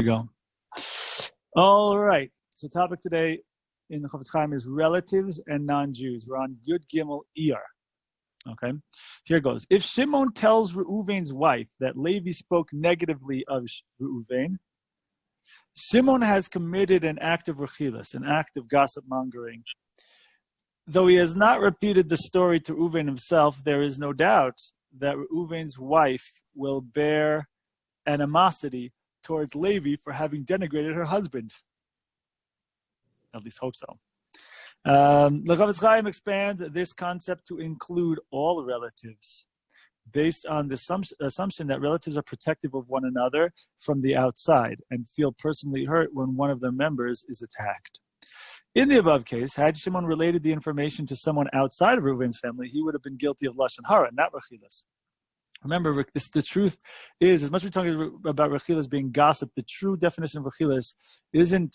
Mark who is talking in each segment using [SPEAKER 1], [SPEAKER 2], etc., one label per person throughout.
[SPEAKER 1] we go. All right. So topic today in the ChafetzChaim is relatives and non-Jews. We're on Yud Gimel Iyar. Okay. Here goes. If Shimon tells Reuven's wife that Levi spoke negatively of Reuven, Shimon has committed an act of rechilas, an act of gossip mongering. Though he has not repeated the story to Reuven himself, there is no doubt that Reuven's wife will bear animosity towards Levi for having denigrated her husband. At least hope so. The ChafetzChaim expands this concept to include all relatives, based on the assumption that relatives are protective of one another from the outside and feel personally hurt when one of their members is attacked. In the above case, had Shimon related the information to someone outside of Reuven's family, he would have been guilty of lashon hara, not rechilas. Remember, the truth is, as much as we're talking about rechilas being gossip, the true definition of rechilas is a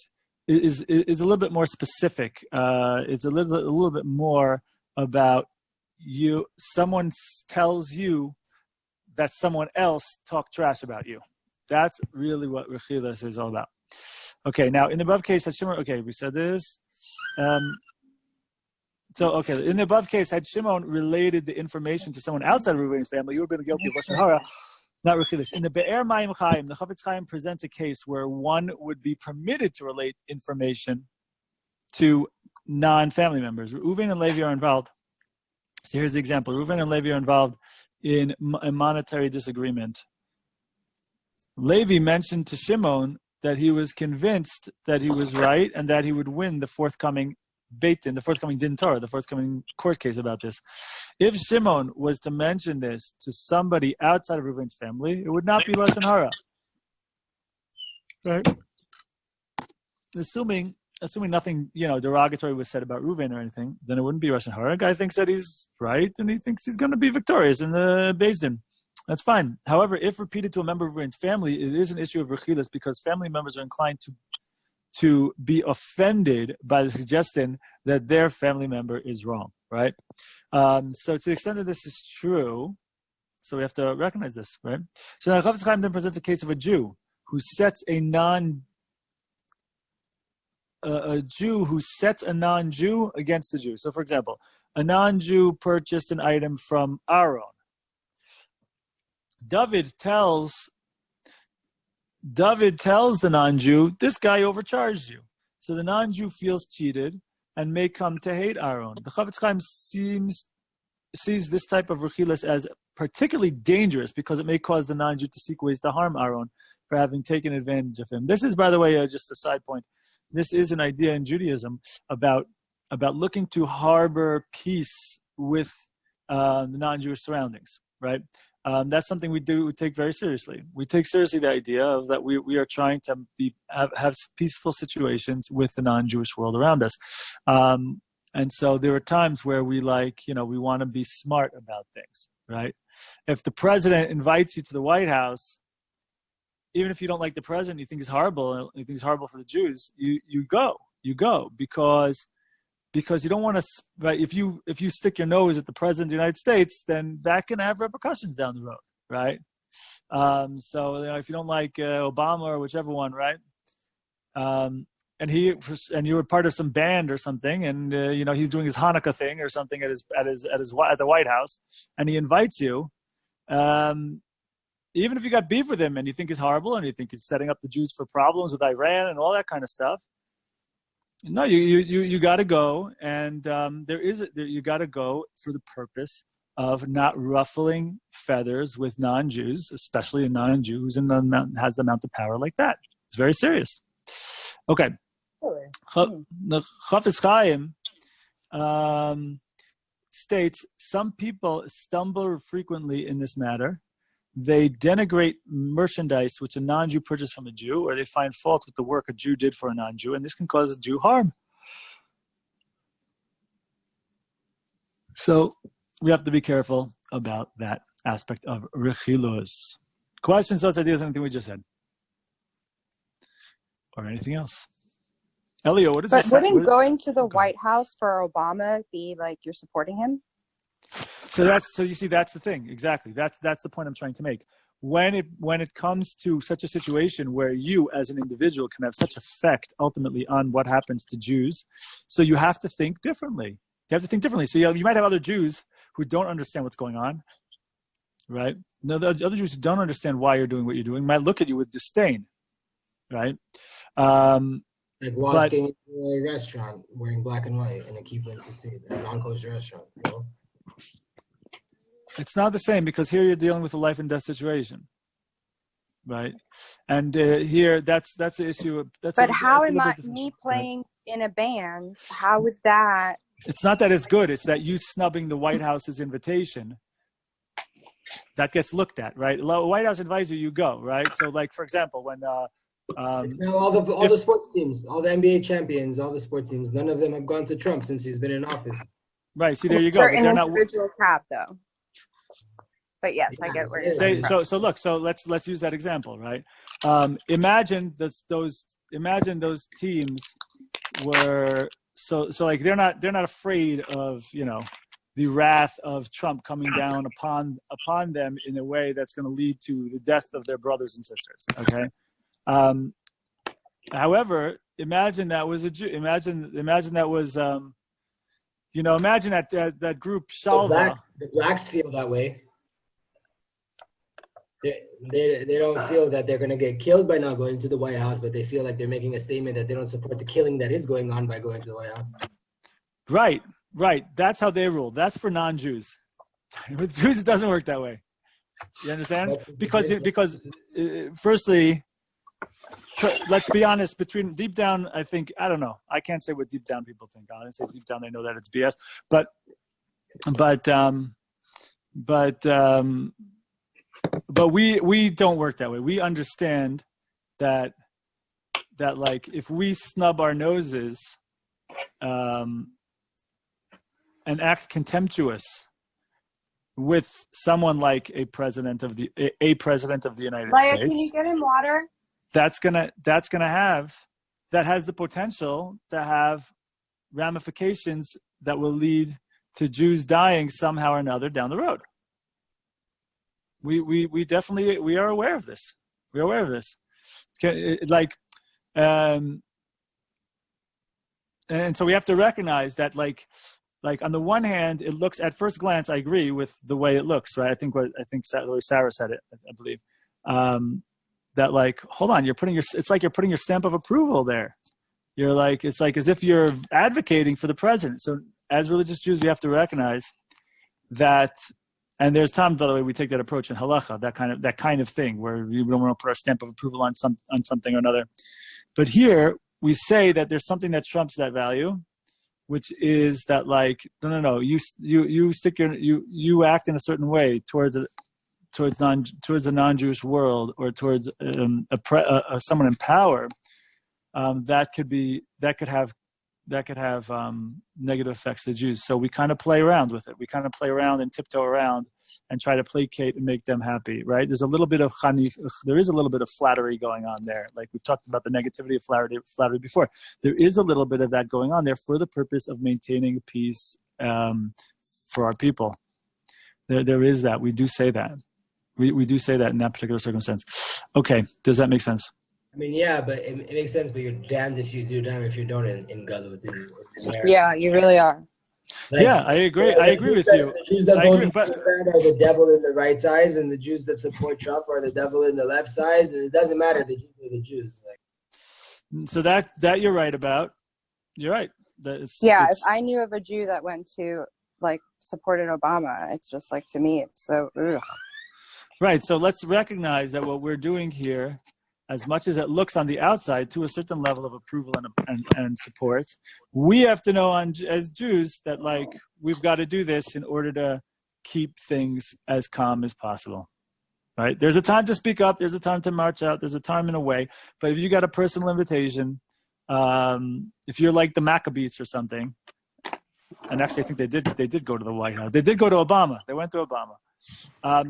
[SPEAKER 1] little bit more specific. It's a little bit more about you. Someone tells you that someone else talked trash about you. That's really what rechilas is all about. Okay, now in the above case, had Shimon, okay, we said this. In the above case, had Shimon related the information to someone outside of Reuven's family, you would have been guilty of lashon hara, not rechilas. In the Be'er Mayim Chaim, the ChafetzChaim presents a case where one would be permitted to relate information to non-family members. Reuven and Levi are involved. So here's the example. Reuven and Levi are involved in a monetary disagreement. Levi mentioned to Shimon that he was convinced that he was right and that he would win the forthcoming Beit Din, the forthcoming Din Torah, the forthcoming court case about this. If Shimon was to mention this to somebody outside of Reuven's family, it would not be lashon hara. Right? Assuming nothing, derogatory was said about Reuven or anything, then it wouldn't be lashon hara. A guy thinks that he's right and he thinks he's going to be victorious in the Beis Din. That's fine. However, if repeated to a member of Reuven's family, it is an issue of rechilas because family members are inclined to be offended by the suggestion that their family member is wrong, right? So to the extent that this is true, so we have to recognize this, right? So now ChafetzChaim then presents a case of a Jew who sets a non-Jew against a Jew. So for example, a non-Jew purchased an item from Aaron. David tells the non-Jew, this guy overcharged you. So the non-Jew feels cheated and may come to hate Aaron. The ChafetzChaim sees this type of rechilas as particularly dangerous because it may cause the non-Jew to seek ways to harm Aaron for having taken advantage of him. This is, by the way, just a side point. This is an idea in Judaism about looking to harbor peace with the non-Jewish surroundings, right? That's something we take very seriously. We take seriously the idea of that we are trying to have peaceful situations with the non-Jewish world around us. And so there are times where we want to be smart about things, right? If the president invites you to the White House, even if you don't like the president, you think he's horrible, you think he's horrible for the Jews, you go because you don't want to, right? If you stick your nose at the president of the United States, then that can have repercussions down the road, right? So if you don't like Obama or whichever one, right? And you were part of some band or something, and he's doing his Hanukkah thing or something at the White House, and he invites you. Even if you got beef with him and you think he's horrible and you think he's setting up the Jews for problems with Iran and all that kind of stuff. No, you got to go, and you got to go for the purpose of not ruffling feathers with non-Jews, especially a non-Jew who's has the amount of power like that. It's very serious. Okay, the ChafetzChaim states some people stumble frequently in this matter. They denigrate merchandise which a non-Jew purchased from a Jew, or they find fault with the work a Jew did for a non-Jew, and this can cause a Jew harm. So we have to be careful about that aspect of rechilos. Questions, thoughts, ideas, anything we just said? Or anything else? Elio, what is this?
[SPEAKER 2] But wouldn't going to the White House for Obama be like you're supporting him?
[SPEAKER 1] So you see, that's the thing. Exactly. That's the point I'm trying to make. when it comes to such a situation where you as an individual can have such effect ultimately on what happens to Jews, so you have to think differently. You have to think differently. So you might have other Jews who don't understand what's going on, right? No, the other Jews who don't understand why you're doing what you're doing might look at you with disdain, right?
[SPEAKER 3] Like walking into a restaurant wearing black and white in a Keepin City, a non-kosher restaurant. You know?
[SPEAKER 1] It's not the same because here you're dealing with a life and death situation, right? And here, that's the issue.
[SPEAKER 2] But how am me playing in a band? How is that?
[SPEAKER 1] It's not that it's good. It's that you snubbing the White House's invitation. That gets looked at, right? The White House invites you, you go, right? So, like for example, when
[SPEAKER 3] now all the sports teams, all the NBA champions, all the sports teams, none of them have gone to Trump since he's been in office.
[SPEAKER 1] Right. See, there you go.
[SPEAKER 2] Certain individuals have, though. But yes, I get where you're saying.
[SPEAKER 1] So look. So let's use that example, right? Imagine those teams were so like they're not afraid of the wrath of Trump coming down upon them in a way that's going to lead to the death of their brothers and sisters. Okay. However, imagine that was a Jew. Imagine that was imagine that group Shalva.
[SPEAKER 3] The blacks feel that way. They don't feel that they're going to get killed by not going to the White House, but they feel like they're making a statement that they don't support the killing that is going on by going to the White House.
[SPEAKER 1] Right. That's how they rule. That's for non-Jews. With Jews, it doesn't work that way. You understand? Because firstly, let's be honest. Between deep down, I think I don't know. I can't say what deep down people think. Honestly, deep down they know that it's BS. But we don't work that way. We understand that like if we snub our noses and act contemptuous with someone like a president of the United States,
[SPEAKER 2] can you get him water?
[SPEAKER 1] That has the potential to have ramifications that will lead to Jews dying somehow or another down the road. We definitely we are aware of this. We are aware of this. And so we have to recognize that like on the one hand, it looks at first glance. I agree with the way it looks, right? I think Sarah said it. I believe that like hold on, it's like you're putting your stamp of approval there. You're like it's like as if you're advocating for the president. So as religious Jews, we have to recognize that. And there's times, by the way, we take that approach in halacha, that kind of thing, where we don't want to put our stamp of approval on something or another. But here we say that there's something that trumps that value, which is that like no, you act in a certain way towards a non-Jewish world or towards someone in power that could have negative effects to Jews. So we kind of play around with it. We kind of play around and tiptoe around and try to placate and make them happy, right? There is a little bit of flattery going on there. Like we've talked about the negativity of flattery before. There is a little bit of that going on there for the purpose of maintaining peace for our people. There is that. We do say that. We do say that in that particular circumstance. Okay, does that make sense?
[SPEAKER 3] I mean, yeah, but it makes sense. But you're damned if you do, damned if you don't in Galut.
[SPEAKER 2] Yeah, you really are.
[SPEAKER 1] Like, yeah, I agree. I agree with you.
[SPEAKER 3] The Jews that vote Democrat are the devil in the right size, and the Jews that support Trump are the devil in the left size. And it doesn't matter. The Jews are the Jews.
[SPEAKER 1] So that you're right about. You're right.
[SPEAKER 2] If I knew of a Jew that went to supported Obama, it's just like to me, it's so ugh.
[SPEAKER 1] Right. So let's recognize that what we're doing here, as much as it looks on the outside to a certain level of approval and support, we have to know as Jews that we've got to do this in order to keep things as calm as possible, right? There's a time to speak up. There's a time to march out. There's a time and a way. But if you got a personal invitation, if you're like the Maccabees or something, and actually I think they did go to the White House. They did go to Obama. They went to Obama.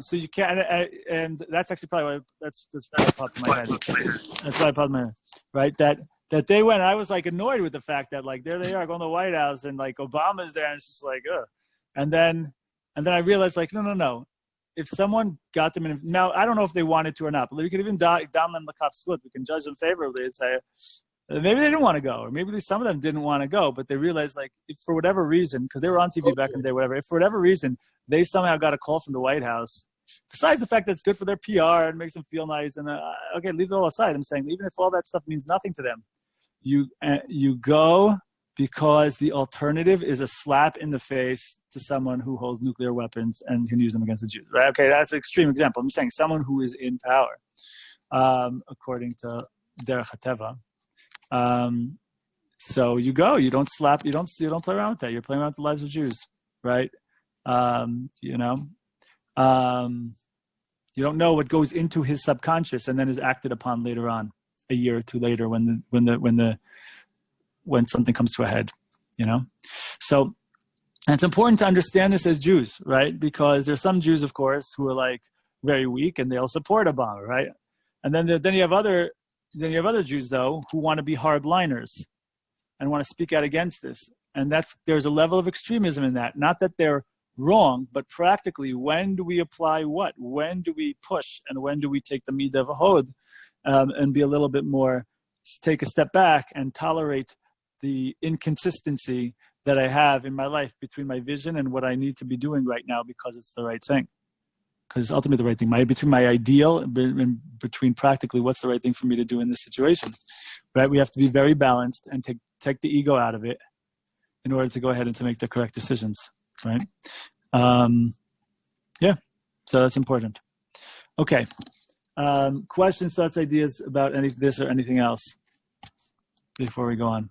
[SPEAKER 1] So you can't, and that's actually probably why that's pops in my head. That's why it popped in my head, right? That they went. I was annoyed with the fact that there they are going to the White House and Obama's there, and it's just ugh. And then I realized no. if someone got them in, now I don't know if they wanted to or not, but we could even down them the cop split. We can judge them favorably and say maybe they didn't want to go, or maybe some of them didn't want to go, but they realized, like, if for whatever reason, because they were on TV back in the day, whatever, if for whatever reason they somehow got a call from the White House, besides the fact that it's good for their PR and makes them feel nice, and okay, leave it all aside. I'm saying even if all that stuff means nothing to them, you go because the alternative is a slap in the face to someone who holds nuclear weapons and can use them against the Jews, right? Okay, that's an extreme example. I'm saying someone who is in power, according to Derech HaTeva. So you go, you don't slap, you don't play around with that. You're playing around with the lives of Jews, right? You don't know what goes into his subconscious and then is acted upon later on, a year or two later, when something comes to a head, So it's important to understand this as Jews, right? Because there's some Jews, of course, who are like very weak and they'll support Obama, right? And then you have other Jews, though, who want to be hardliners and want to speak out against this. And there's a level of extremism in that. Not that they're wrong, but practically, when do we apply what? When do we push? And when do we take the midah of a hod and be a little bit more, take a step back and tolerate the inconsistency that I have in my life between my vision and what I need to be doing right now because it's the right thing. Because ultimately the right thing, between my ideal and between practically what's the right thing for me to do in this situation, right? We have to be very balanced and take the ego out of it in order to go ahead and to make the correct decisions, right? So that's important. Okay. Questions, thoughts, ideas about this or anything else before we go on?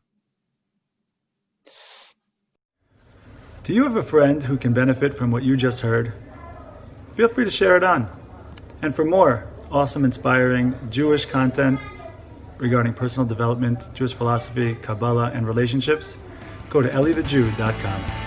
[SPEAKER 1] Do you have a friend who can benefit from what you just heard? Feel free to share it on. And for more awesome, inspiring Jewish content regarding personal development, Jewish philosophy, Kabbalah, and relationships, go to elliethejew.com.